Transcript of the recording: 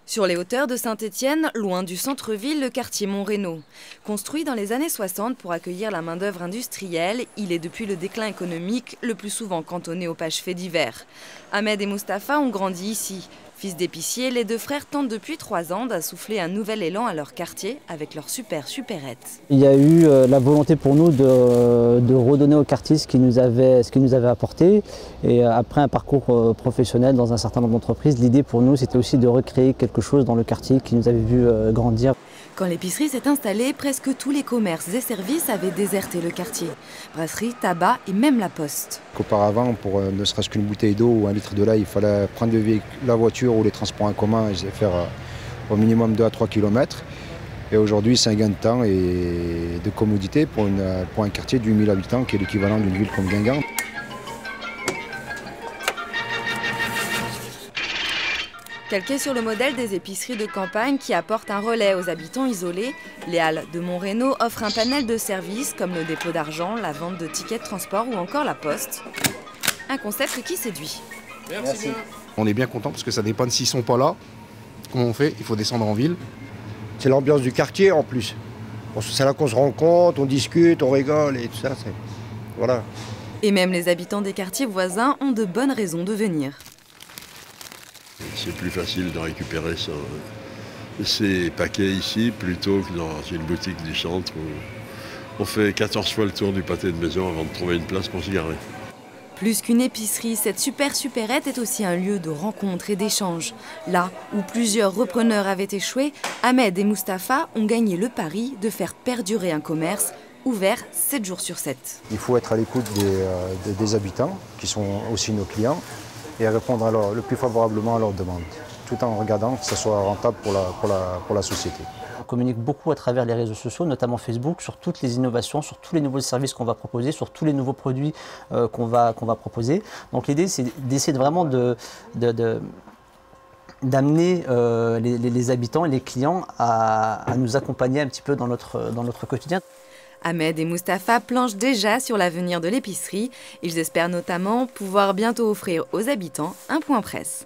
Sur les hauteurs de Saint-Étienne, loin du centre-ville, le quartier Montreno. Construit dans les années 60 pour accueillir la main-d'œuvre industrielle, il est depuis le déclin économique le plus souvent cantonné aux pages faits divers. Ahmed et Mustapha ont grandi ici. Fils d'épicier, les deux frères tentent depuis 3 ans d'insuffler un nouvel élan à leur quartier avec leur supérette. Il y a eu la volonté pour nous de redonner au quartier ce qu'il nous avait apporté. Et après un parcours professionnel dans un certain nombre d'entreprises, l'idée pour nous c'était aussi de recréer quelque chose dans le quartier qui nous avait vu grandir. Quand l'épicerie s'est installée, presque tous les commerces et services avaient déserté le quartier. Brasserie, tabac et même la poste. Qu'auparavant, pour ne serait-ce qu'une bouteille d'eau ou un litre de lait, il fallait prendre la voiture ou les transports en commun et faire au minimum 2 à 3 km. Et aujourd'hui, c'est un gain de temps et de commodité pour un quartier de 8000 habitants qui est l'équivalent d'une ville comme Guingamp. Calqué sur le modèle des épiceries de campagne qui apportent un relais aux habitants isolés, les halles de Montreno offrent un panel de services comme le dépôt d'argent, la vente de tickets de transport ou encore la poste. Un concept qui séduit. Merci. On est bien content parce que ça dépend de s'ils sont pas là. Comment on fait? Il faut descendre en ville. C'est l'ambiance du quartier en plus. C'est là qu'on se rencontre, on discute, on rigole et tout ça. Voilà. Et même les habitants des quartiers voisins ont de bonnes raisons de venir. C'est plus facile de récupérer ces paquets ici plutôt que dans une boutique du centre où on fait 14 fois le tour du pâté de maison avant de trouver une place pour s'y garer. Plus qu'une épicerie, cette supérette est aussi un lieu de rencontre et d'échange. Là où plusieurs repreneurs avaient échoué, Ahmed et Mustapha ont gagné le pari de faire perdurer un commerce ouvert 7 jours sur 7. Il faut être à l'écoute des habitants, qui sont aussi nos clients, et répondre le plus favorablement à leurs demandes, tout en regardant que ce soit rentable pour la société. On communique beaucoup à travers les réseaux sociaux, notamment Facebook, sur toutes les innovations, sur tous les nouveaux services qu'on va proposer, sur tous les nouveaux produits qu'on va proposer. Donc l'idée, c'est d'essayer vraiment d'amener les habitants et les clients à nous accompagner un petit peu dans notre quotidien. Ahmed et Mustapha planchent déjà sur l'avenir de l'épicerie. Ils espèrent notamment pouvoir bientôt offrir aux habitants un point presse.